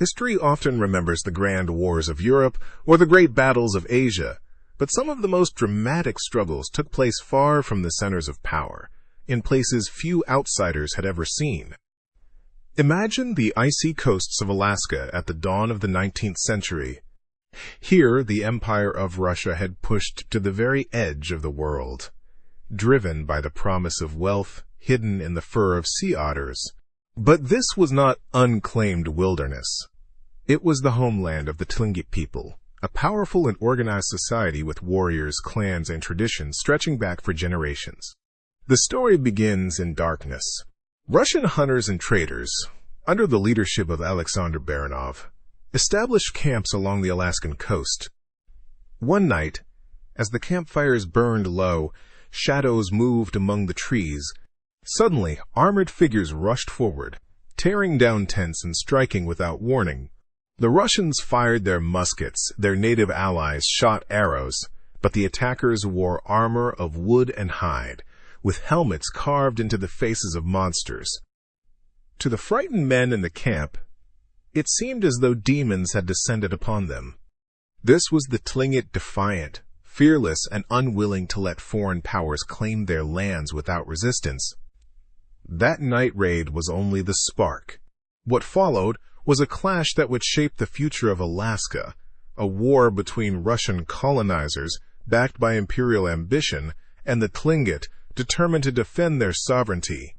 History often remembers the grand wars of Europe or the great battles of Asia, but some of the most dramatic struggles took place far from the centers of power, in places few outsiders had ever seen. Imagine the icy coasts of Alaska at the dawn of the 19th century. Here, the Empire of Russia had pushed to the very edge of the world, driven by the promise of wealth hidden in the fur of sea otters. But this was not unclaimed wilderness. It was the homeland of the Tlingit people, a powerful and organized society with warriors, clans, and traditions stretching back for generations. The story begins in darkness. Russian hunters and traders, under the leadership of Aleksandr Baranov, established camps along the Alaskan coast. One night, as the campfires burned low, shadows moved among the trees. Suddenly, armored figures rushed forward, tearing down tents and striking without warning. The Russians fired their muskets, their native allies shot arrows, but the attackers wore armor of wood and hide, with helmets carved into the faces of monsters. To the frightened men in the camp, it seemed as though demons had descended upon them. This was the Tlingit, defiant, fearless, and unwilling to let foreign powers claim their lands without resistance. That night raid was only the spark. What followed was a clash that would shape the future of Alaska, a war between Russian colonizers, backed by imperial ambition, and the Tlingit, determined to defend their sovereignty.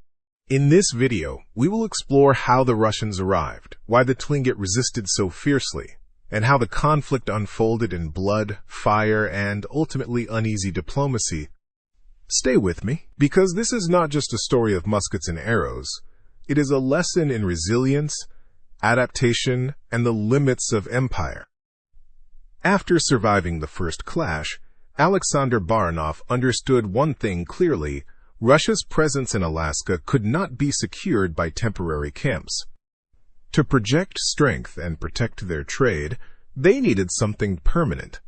In this video, we will explore how the Russians arrived, why the Tlingit resisted so fiercely, and how the conflict unfolded in blood, fire, and ultimately uneasy diplomacy. Stay with me, because this is not just a story of muskets and arrows. It is a lesson in resilience, adaptation, and the limits of empire. After surviving the first clash, Aleksandr Baranov understood one thing clearly: Russia's presence in Alaska could not be secured by temporary camps. To project strength and protect their trade, they needed something permanent.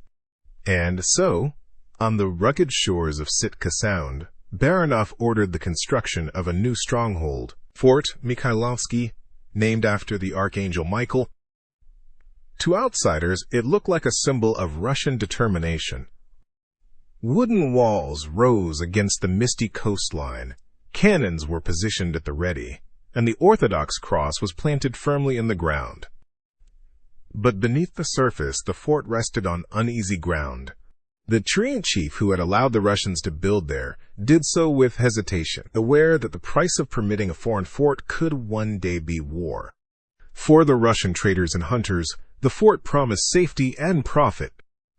And so, on the rugged shores of Sitka Sound, Baranov ordered the construction of a new stronghold, Fort Mikhailovskii, named after the Archangel Michael. To outsiders, it looked like a symbol of Russian determination. Wooden walls rose against the misty coastline, cannons were positioned at the ready, and the Orthodox cross was planted firmly in the ground. But beneath the surface, the fort rested on uneasy ground. The Tlingit chief who had allowed the Russians to build there did so with hesitation, aware that the price of permitting a foreign fort could one day be war. For the Russian traders and hunters, the fort promised safety and profit.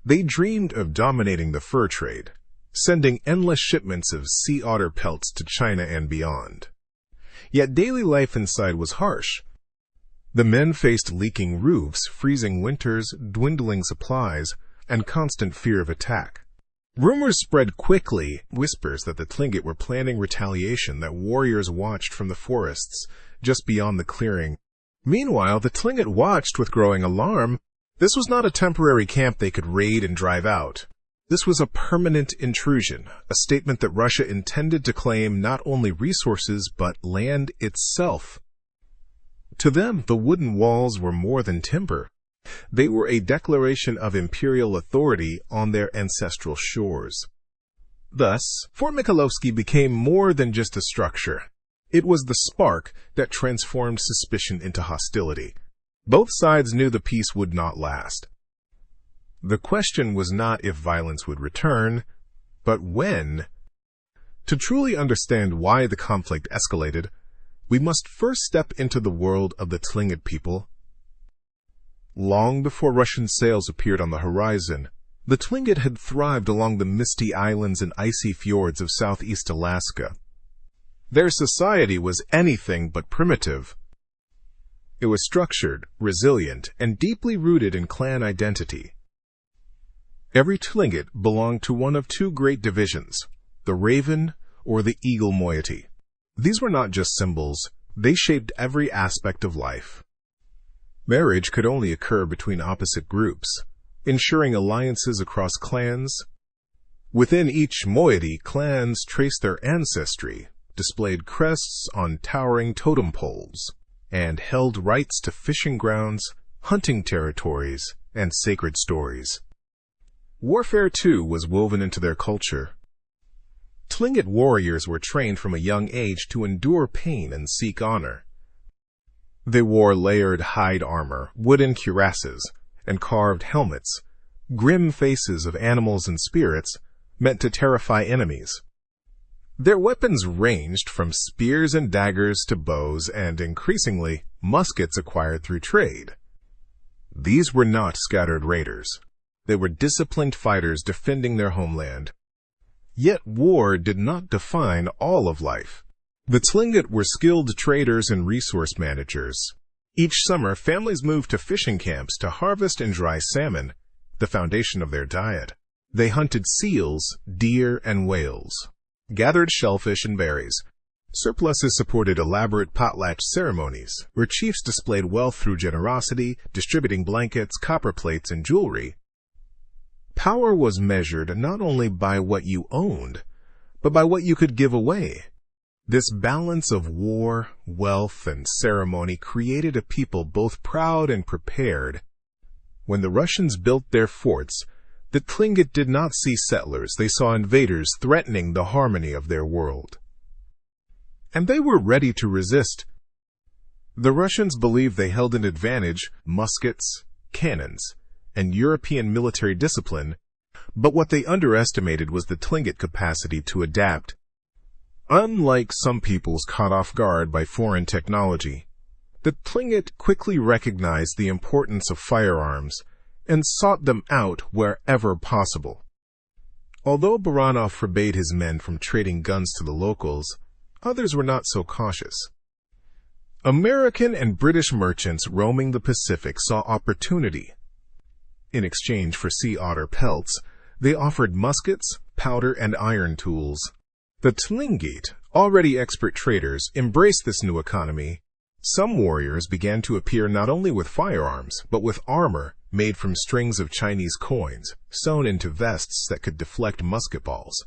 They dreamed of dominating the fur trade, sending endless shipments of sea otter pelts to China and beyond. Yet daily life inside was harsh. The men faced leaking roofs, freezing winters, dwindling supplies, and constant fear of attack. Rumors spread quickly, whispers that the Tlingit were planning retaliation, that warriors watched from the forests just beyond the clearing. Meanwhile, the Tlingit watched with growing alarm. This was not a temporary camp they could raid and drive out. This was a permanent intrusion, a statement that Russia intended to claim not only resources but land itself. To them, the wooden walls were more than timber. They were a declaration of imperial authority on their ancestral shores. Thus, Fort Mikhailovskii became more than just a structure. It was the spark that transformed suspicion into hostility. Both sides knew the peace would not last. The question was not if violence would return, but when. To truly understand why the conflict escalated, we must first step into the world of the Tlingit people. Long before Russian sails appeared on the horizon, the Tlingit had thrived along the misty islands and icy fjords of southeast Alaska. Their society was anything but primitive. It was structured, resilient, and deeply rooted in clan identity. Every Tlingit belonged to one of two great divisions, the Raven or the Eagle moiety. These were not just symbols, they shaped every aspect of life. Marriage could only occur between opposite groups, ensuring alliances across clans. Within each moiety, clans traced their ancestry, displayed crests on towering totem poles, and held rights to fishing grounds, hunting territories, and sacred stories. Warfare, too, was woven into their culture. Tlingit warriors were trained from a young age to endure pain and seek honor. They wore layered hide armor, wooden cuirasses, and carved helmets, grim faces of animals and spirits, meant to terrify enemies. Their weapons ranged from spears and daggers to bows and, increasingly, muskets acquired through trade. These were not scattered raiders. They were disciplined fighters defending their homeland. Yet war did not define all of life. The Tlingit were skilled traders and resource managers. Each summer, families moved to fishing camps to harvest and dry salmon, the foundation of their diet. They hunted seals, deer, and whales, gathered shellfish and berries. Surpluses supported elaborate potlatch ceremonies, where chiefs displayed wealth through generosity, distributing blankets, copper plates, and jewelry. Power was measured not only by what you owned, but by what you could give away. This balance of war, wealth, and ceremony created a people both proud and prepared. When the Russians built their forts, the Tlingit did not see settlers, they saw invaders threatening the harmony of their world. And they were ready to resist. The Russians believed they held an advantage, muskets, cannons, and European military discipline, but what they underestimated was the Tlingit capacity to adapt. Unlike some peoples caught off guard by foreign technology, the Tlingit quickly recognized the importance of firearms and sought them out wherever possible. Although Baranov forbade his men from trading guns to the locals, others were not so cautious. American and British merchants roaming the Pacific saw opportunity. In exchange for sea otter pelts, they offered muskets, powder, and iron tools. The Tlingit, already expert traders, embraced this new economy. Some warriors began to appear not only with firearms, but with armor made from strings of Chinese coins, sewn into vests that could deflect musket balls.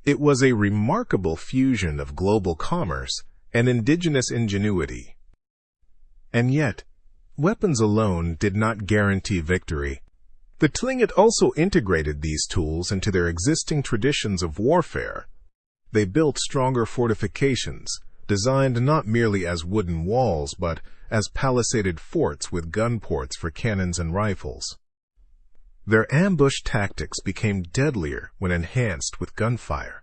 It was a remarkable fusion of global commerce and indigenous ingenuity. And yet, weapons alone did not guarantee victory. The Tlingit also integrated these tools into their existing traditions of warfare. They built stronger fortifications, designed not merely as wooden walls, but as palisaded forts with gun ports for cannons and rifles. Their ambush tactics became deadlier when enhanced with gunfire.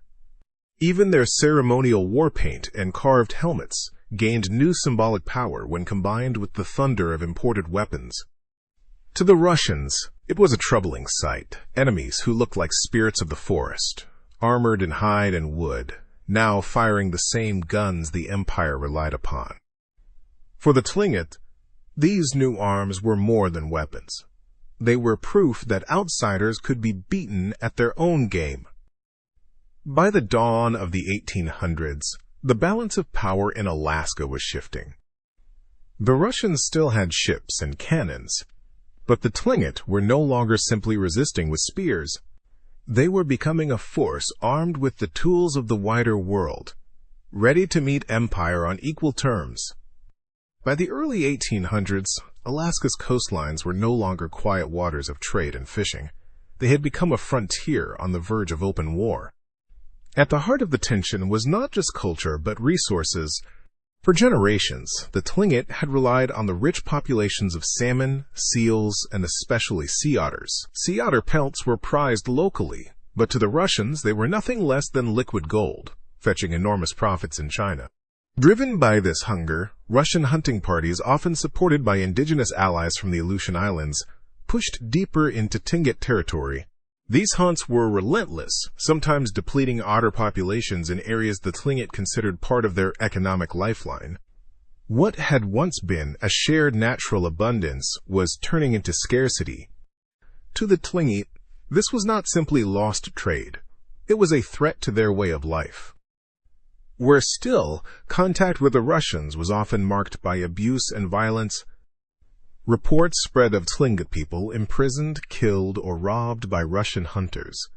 Even their ceremonial war paint and carved helmets gained new symbolic power when combined with the thunder of imported weapons. To the Russians, it was a troubling sight. Enemies who looked like spirits of the forest, armored in hide and wood, now firing the same guns the Empire relied upon. For the Tlingit, these new arms were more than weapons. They were proof that outsiders could be beaten at their own game. By the dawn of the 1800s, the balance of power in Alaska was shifting. The Russians still had ships and cannons, but the Tlingit were no longer simply resisting with spears. They were becoming a force armed with the tools of the wider world, ready to meet empire on equal terms. By the early 1800s, Alaska's coastlines were no longer quiet waters of trade and fishing. They had become a frontier on the verge of open war. At the heart of the tension was not just culture, but resources. For generations, the Tlingit had relied on the rich populations of salmon, seals, and especially sea otters. Sea otter pelts were prized locally, but to the Russians they were nothing less than liquid gold, fetching enormous profits in China. Driven by this hunger, Russian hunting parties, often supported by indigenous allies from the Aleutian Islands, pushed deeper into Tlingit territory. These hunts were relentless, sometimes depleting otter populations in areas the Tlingit considered part of their economic lifeline. What had once been a shared natural abundance was turning into scarcity. To the Tlingit, this was not simply lost trade. It was a threat to their way of life. Where still, contact with the Russians was often marked by abuse and violence. Reports spread of Tlingit people imprisoned, killed, or robbed by Russian hunters.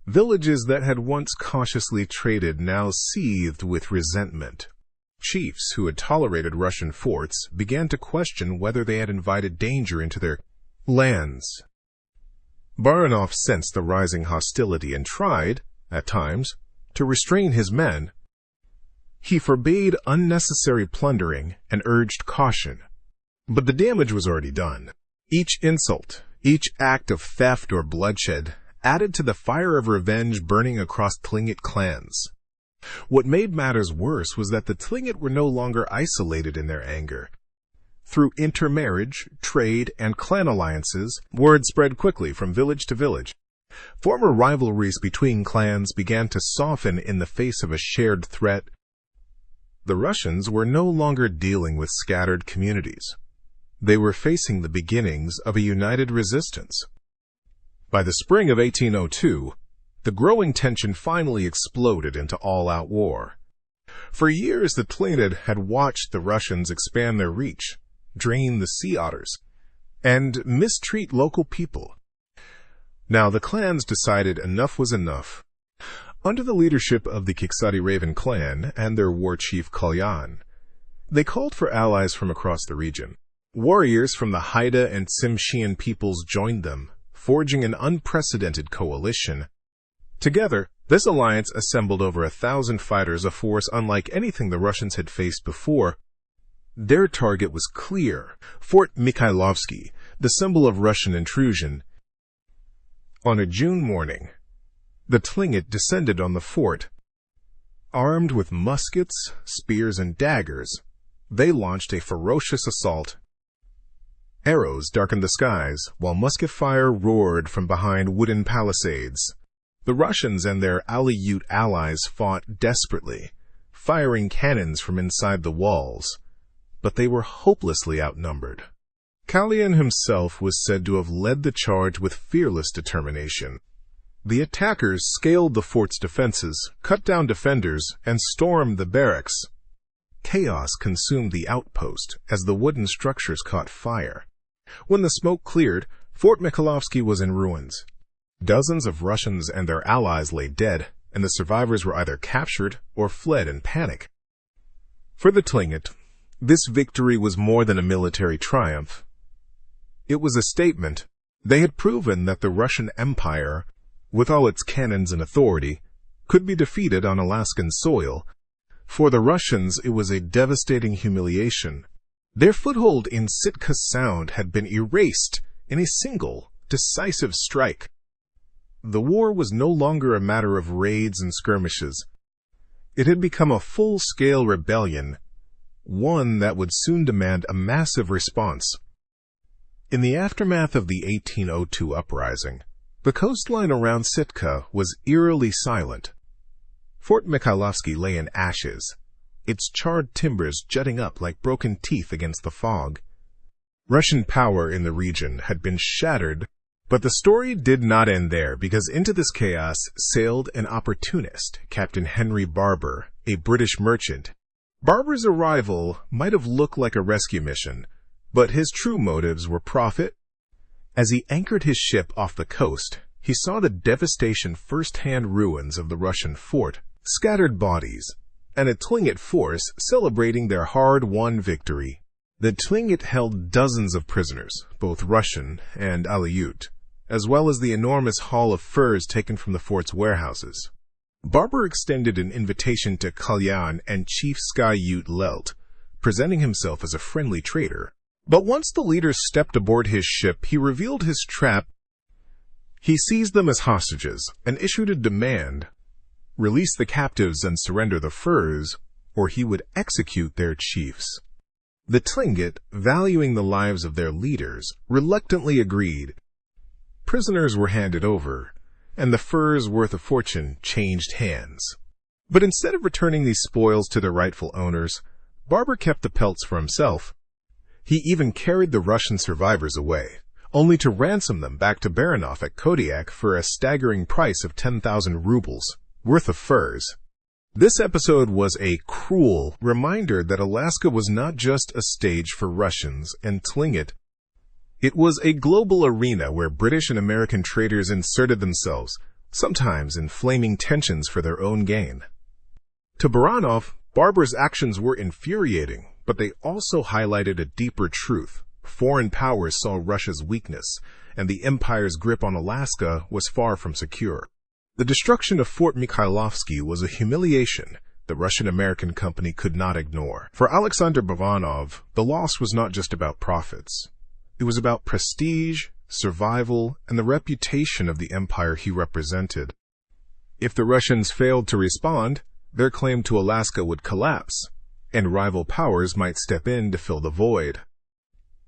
Villages that had once cautiously traded now seethed with resentment. Chiefs who had tolerated Russian forts began to question whether they had invited danger into their lands. Baranov sensed the rising hostility and tried, at times, to restrain his men. He forbade unnecessary plundering and urged caution. But the damage was already done. Each insult, each act of theft or bloodshed, added to the fire of revenge burning across Tlingit clans. What made matters worse was that the Tlingit were no longer isolated in their anger. Through intermarriage, trade, and clan alliances, word spread quickly from village to village. Former rivalries between clans began to soften in the face of a shared threat. The Russians were no longer dealing with scattered communities. They were facing the beginnings of a united resistance. By the spring of 1802, the growing tension finally exploded into all-out war. For years, the Tlingit had watched the Russians expand their reach, drain the sea otters, and mistreat local people. Now the clans decided enough was enough. Under the leadership of the Kiksadi Raven clan and their warchief Kalyaan, they called for allies from across the region. Warriors from the Haida and Tsimshian peoples joined them, forging an unprecedented coalition. Together, this alliance assembled over 1,000 fighters, a force unlike anything the Russians had faced before. Their target was clear: Fort Mikhailovskii, the symbol of Russian intrusion. On a June morning, the Tlingit descended on the fort. Armed with muskets, spears, and daggers, they launched a ferocious assault. Arrows darkened the skies, while musket fire roared from behind wooden palisades. The Russians and their Aleut allies fought desperately, firing cannons from inside the walls, but they were hopelessly outnumbered. Kalyaan himself was said to have led the charge with fearless determination. The attackers scaled the fort's defenses, cut down defenders, and stormed the barracks. Chaos consumed the outpost as the wooden structures caught fire. When the smoke cleared, Fort Mikhailovskii was in ruins. Dozens of Russians and their allies lay dead, and the survivors were either captured or fled in panic. For the Tlingit, this victory was more than a military triumph. It was a statement. They had proven that the Russian Empire, with all its cannons and authority, could be defeated on Alaskan soil. For the Russians, it was a devastating humiliation. Their foothold in Sitka Sound had been erased in a single, decisive strike. The war was no longer a matter of raids and skirmishes. It had become a full-scale rebellion, one that would soon demand a massive response. In the aftermath of the 1802 uprising, the coastline around Sitka was eerily silent. Fort Mikhailovskii lay in ashes, its charred timbers jutting up like broken teeth against the fog. Russian power in the region had been shattered, but the story did not end there, because into this chaos sailed an opportunist, Captain Henry Barber, a British merchant. Barber's arrival might have looked like a rescue mission, but his true motives were profit. As he anchored his ship off the coast, he saw the devastation first-hand ruins of the Russian fort, scattered bodies, and a Tlingit force celebrating their hard-won victory. The Tlingit held dozens of prisoners, both Russian and Aleut, as well as the enormous haul of furs taken from the fort's warehouses. Barber extended an invitation to Kalyaan and Chief Ute Lelt, presenting himself as a friendly trader. But once the leaders stepped aboard his ship, he revealed his trap. He seized them as hostages and issued a demand: release the captives and surrender the furs, or he would execute their chiefs. The Tlingit, valuing the lives of their leaders, reluctantly agreed. Prisoners were handed over, and the furs worth a fortune changed hands. But instead of returning these spoils to their rightful owners, Barber kept the pelts for himself. He even carried the Russian survivors away, only to ransom them back to Baranov at Kodiak for a staggering price of 10,000 rubles, worth of furs. This episode was a cruel reminder that Alaska was not just a stage for Russians and Tlingit. It was a global arena where British and American traders inserted themselves, sometimes inflaming tensions for their own gain. To Baranov, Barber's actions were infuriating, but they also highlighted a deeper truth. Foreign powers saw Russia's weakness, and the empire's grip on Alaska was far from secure. The destruction of Fort Mikhailovskii was a humiliation the Russian-American company could not ignore. For Aleksandr Baranov, the loss was not just about profits. It was about prestige, survival, and the reputation of the empire he represented. If the Russians failed to respond, their claim to Alaska would collapse, and rival powers might step in to fill the void.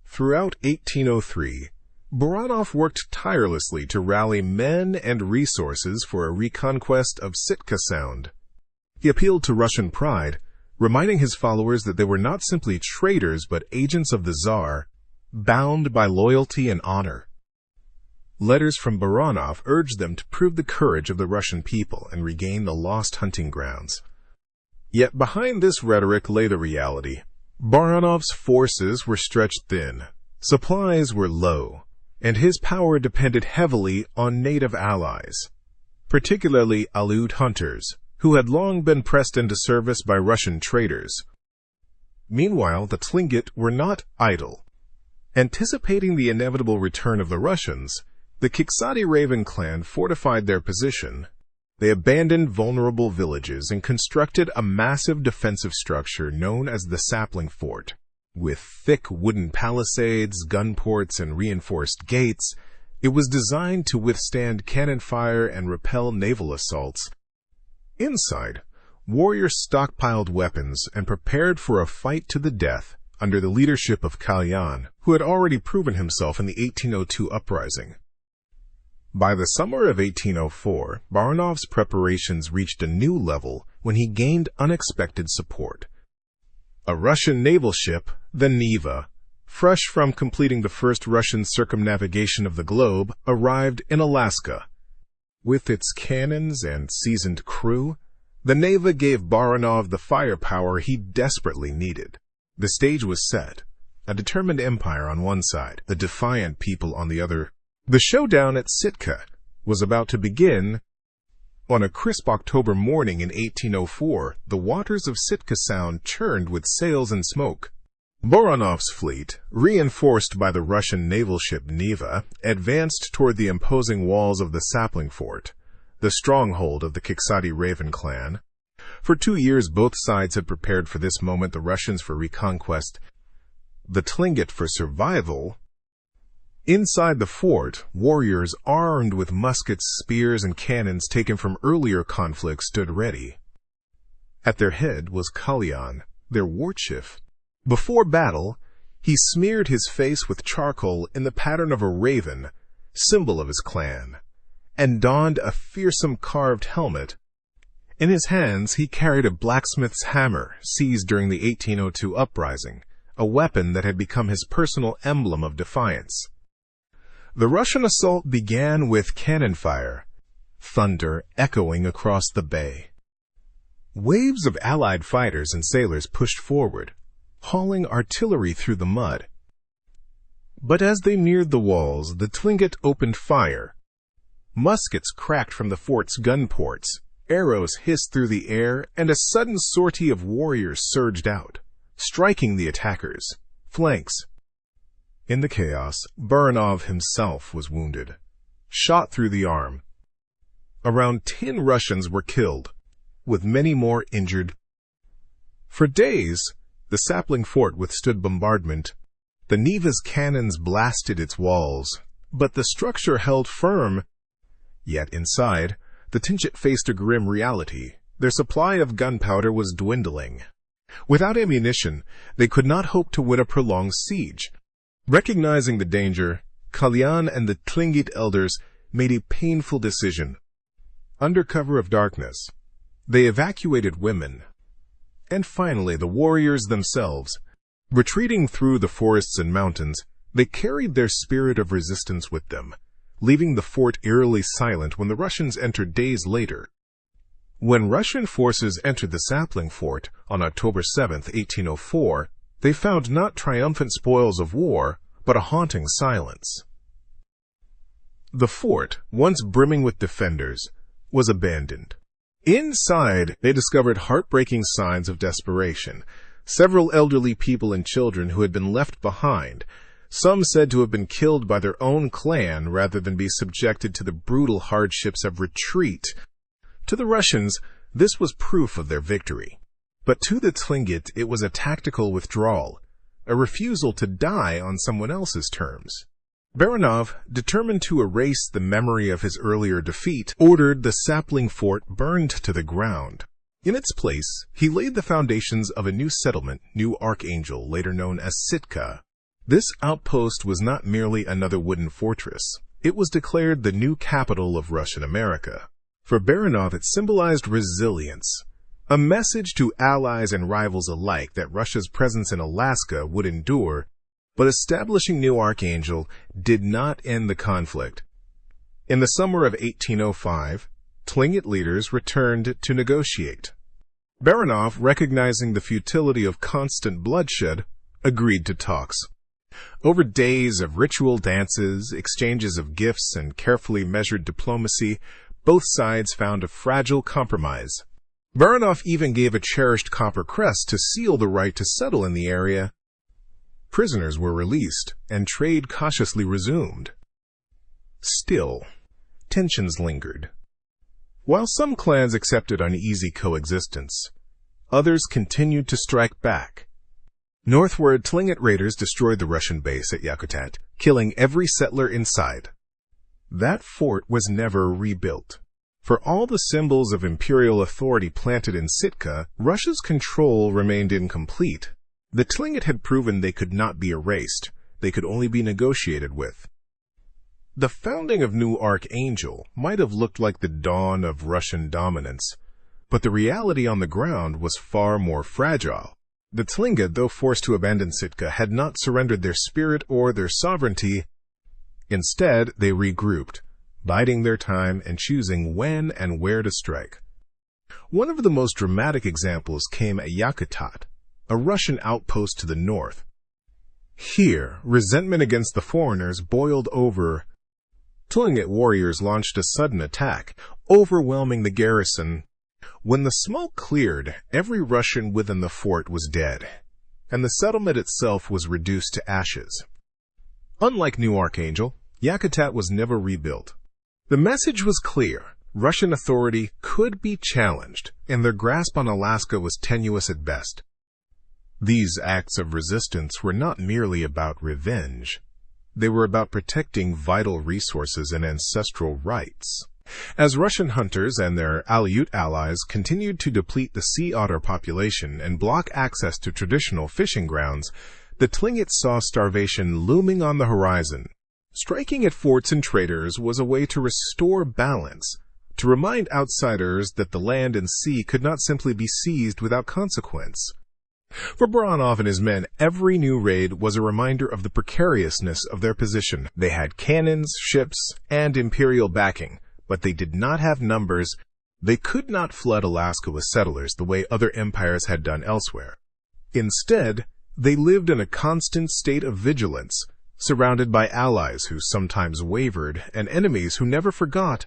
Throughout 1803, Baranov worked tirelessly to rally men and resources for a reconquest of Sitka Sound. He appealed to Russian pride, reminding his followers that they were not simply traitors but agents of the Tsar, bound by loyalty and honor. Letters from Baranov urged them to prove the courage of the Russian people and regain the lost hunting grounds. Yet behind this rhetoric lay the reality. Baranov's forces were stretched thin, supplies were low, and his power depended heavily on native allies, particularly Aleut hunters, who had long been pressed into service by Russian traders. Meanwhile, the Tlingit were not idle. Anticipating the inevitable return of the Russians, the Kiksadi Raven clan fortified their position. They abandoned vulnerable villages and constructed a massive defensive structure known as the Sapling Fort. With thick wooden palisades, gun ports, and reinforced gates, it was designed to withstand cannon fire and repel naval assaults. Inside, warriors stockpiled weapons and prepared for a fight to the death under the leadership of Kalyaan, who had already proven himself in the 1802 uprising. By the summer of 1804, Baranov's preparations reached a new level when he gained unexpected support. A Russian naval ship, the Neva, fresh from completing the first Russian circumnavigation of the globe, arrived in Alaska. With its cannons and seasoned crew, the Neva gave Baranov the firepower he desperately needed. The stage was set, a determined empire on one side, the defiant people on the other. The showdown at Sitka was about to begin. On a crisp October morning in 1804, the waters of Sitka Sound churned with sails and smoke. Baranov's fleet, reinforced by the Russian naval ship Neva, advanced toward the imposing walls of the Sapling Fort, the stronghold of the Kiksadi Raven clan. For 2 years, both sides had prepared for this moment, the Russians for reconquest, the Tlingit for survival. Inside the fort, warriors armed with muskets, spears, and cannons taken from earlier conflicts stood ready. At their head was Kalyaan, their warchief. Before battle, he smeared his face with charcoal in the pattern of a raven, symbol of his clan, and donned a fearsome carved helmet. In his hands, he carried a blacksmith's hammer seized during the 1802 uprising, a weapon that had become his personal emblem of defiance. The Russian assault began with cannon fire, thunder echoing across the bay. Waves of Allied fighters and sailors pushed forward, hauling artillery through the mud. But as they neared the walls, the Tlingit opened fire. Muskets cracked from the fort's gun ports, arrows hissed through the air, and a sudden sortie of warriors surged out, striking the attackers' flanks. In the chaos, Baranov himself was wounded, shot through the arm. Around 10 Russians were killed, with many more injured. For days, the Sapling Fort withstood bombardment. The Neva's cannons blasted its walls, but the structure held firm. Yet inside, the Tlingit faced a grim reality. Their supply of gunpowder was dwindling. Without ammunition, they could not hope to win a prolonged siege. Recognizing the danger, Kalyaan and the Tlingit elders made a painful decision. Under cover of darkness, they evacuated women. And finally, the warriors themselves. Retreating through the forests and mountains, they carried their spirit of resistance with them, leaving the fort eerily silent when the Russians entered days later. When Russian forces entered the Sapling Fort on October 7, 1804, they found not triumphant spoils of war, but a haunting silence. The fort, once brimming with defenders, was abandoned. Inside, they discovered heartbreaking signs of desperation. Several elderly people and children who had been left behind, some said to have been killed by their own clan rather than be subjected to the brutal hardships of retreat. To the Russians, this was proof of their victory. But to the Tlingit, it was a tactical withdrawal, a refusal to die on someone else's terms. Baranov, determined to erase the memory of his earlier defeat, ordered the Sapling Fort burned to the ground. In its place, he laid the foundations of a new settlement, New Archangel, later known as Sitka. This outpost was not merely another wooden fortress. It was declared the new capital of Russian America. For Baranov, it symbolized resilience, a message to allies and rivals alike that Russia's presence in Alaska would endure. But establishing New Archangel did not end the conflict. In the summer of 1805, Tlingit leaders returned to negotiate. Baranov, recognizing the futility of constant bloodshed, agreed to talks. Over days of ritual dances, exchanges of gifts, and carefully measured diplomacy, both sides found a fragile compromise. Baranov even gave a cherished copper crest to seal the right to settle in the area. Prisoners were released, and trade cautiously resumed. Still, tensions lingered. While some clans accepted uneasy coexistence, others continued to strike back. Northward, Tlingit raiders destroyed the Russian base at Yakutat, killing every settler inside. That fort was never rebuilt. For all the symbols of imperial authority planted in Sitka, Russia's control remained incomplete. The Tlingit had proven they could not be erased. They could only be negotiated with. The founding of New Archangel might have looked like the dawn of Russian dominance, but the reality on the ground was far more fragile. The Tlingit, though forced to abandon Sitka, had not surrendered their spirit or their sovereignty. Instead, they regrouped, biding their time and choosing when and where to strike. One of the most dramatic examples came at Yakutat, a Russian outpost to the north. Here, resentment against the foreigners boiled over. Tlingit warriors launched a sudden attack, overwhelming the garrison. When the smoke cleared, every Russian within the fort was dead, and the settlement itself was reduced to ashes. Unlike New Archangel, Yakutat was never rebuilt. The message was clear. Russian authority could be challenged, and their grasp on Alaska was tenuous at best. These acts of resistance were not merely about revenge. They were about protecting vital resources and ancestral rights. As Russian hunters and their Aleut allies continued to deplete the sea otter population and block access to traditional fishing grounds, the Tlingit saw starvation looming on the horizon. Striking at forts and traders was a way to restore balance, to remind outsiders that the land and sea could not simply be seized without consequence. For Baranov and his men, every new raid was a reminder of the precariousness of their position. They had cannons, ships, and imperial backing, but they did not have numbers. They could not flood Alaska with settlers the way other empires had done elsewhere. Instead, they lived in a constant state of vigilance, surrounded by allies who sometimes wavered and enemies who never forgot.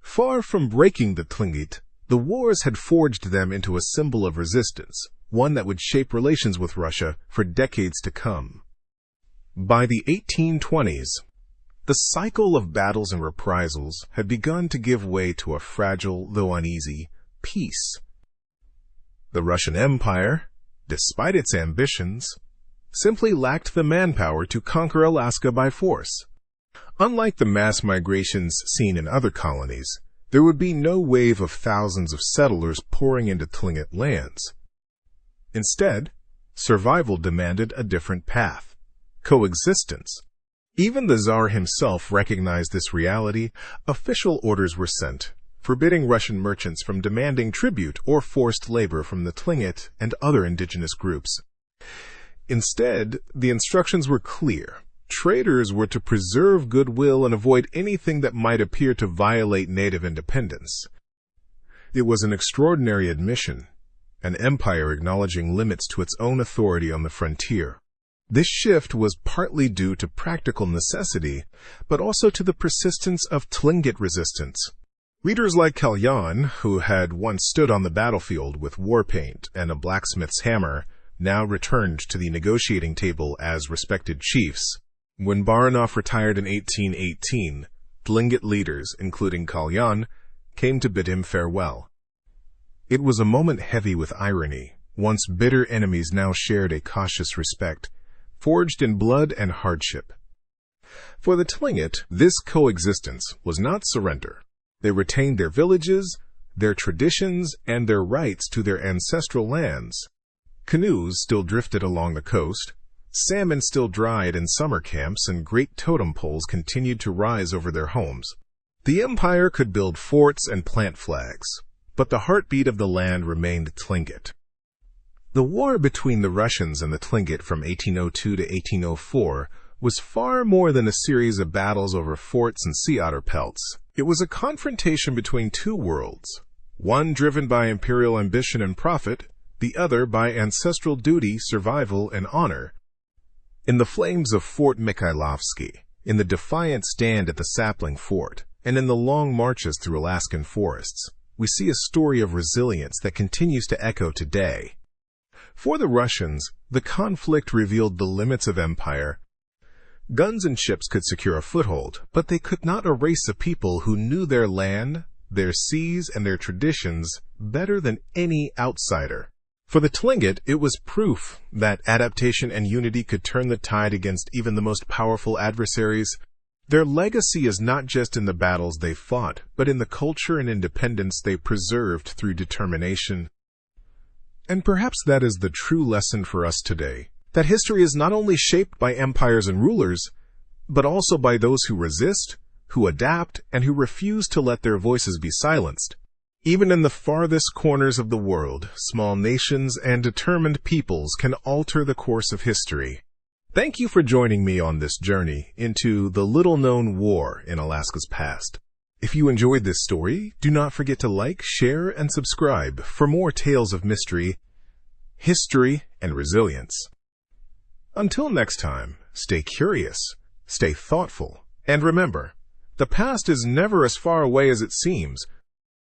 Far from breaking the Tlingit, the wars had forged them into a symbol of resistance, one that would shape relations with Russia for decades to come. By the 1820s, the cycle of battles and reprisals had begun to give way to a fragile, though uneasy, peace. The Russian Empire, despite its ambitions, simply lacked the manpower to conquer Alaska by force. Unlike the mass migrations seen in other colonies, there would be no wave of thousands of settlers pouring into Tlingit lands. Instead, survival demanded a different path: coexistence. Even the Tsar himself recognized this reality. Official orders were sent, forbidding Russian merchants from demanding tribute or forced labor from the Tlingit and other indigenous groups. Instead, the instructions were clear. Traders were to preserve goodwill and avoid anything that might appear to violate native independence. It was an extraordinary admission, an empire acknowledging limits to its own authority on the frontier. This shift was partly due to practical necessity, but also to the persistence of Tlingit resistance. Leaders like Kalyaan, who had once stood on the battlefield with war paint and a blacksmith's hammer, now returned to the negotiating table as respected chiefs. When Baranov retired in 1818, Tlingit leaders, including Kalyaan, came to bid him farewell. It was a moment heavy with irony. Once bitter enemies now shared a cautious respect, forged in blood and hardship. For the Tlingit, this coexistence was not surrender. They retained their villages, their traditions, and their rights to their ancestral lands. Canoes still drifted along the coast, salmon still dried in summer camps, and great totem poles continued to rise over their homes. The empire could build forts and plant flags, but the heartbeat of the land remained Tlingit. The war between the Russians and the Tlingit from 1802 to 1804 was far more than a series of battles over forts and sea otter pelts. It was a confrontation between two worlds, one driven by imperial ambition and profit, the other by ancestral duty, survival, and honor. In the flames of Fort Mikhailovskii, in the defiant stand at the Sapling Fort, and in the long marches through Alaskan forests, we see a story of resilience that continues to echo today. For the Russians, the conflict revealed the limits of empire. Guns and ships could secure a foothold, but they could not erase a people who knew their land, their seas, and their traditions better than any outsider. For the Tlingit, it was proof that adaptation and unity could turn the tide against even the most powerful adversaries. Their legacy is not just in the battles they fought, but in the culture and independence they preserved through determination. And perhaps that is the true lesson for us today, that history is not only shaped by empires and rulers, but also by those who resist, who adapt, and who refuse to let their voices be silenced. Even in the farthest corners of the world, small nations and determined peoples can alter the course of history. Thank you for joining me on this journey into the little-known war in Alaska's past. If you enjoyed this story, do not forget to like, share, and subscribe for more tales of mystery, history, and resilience. Until next time, stay curious, stay thoughtful, and remember, the past is never as far away as it seems.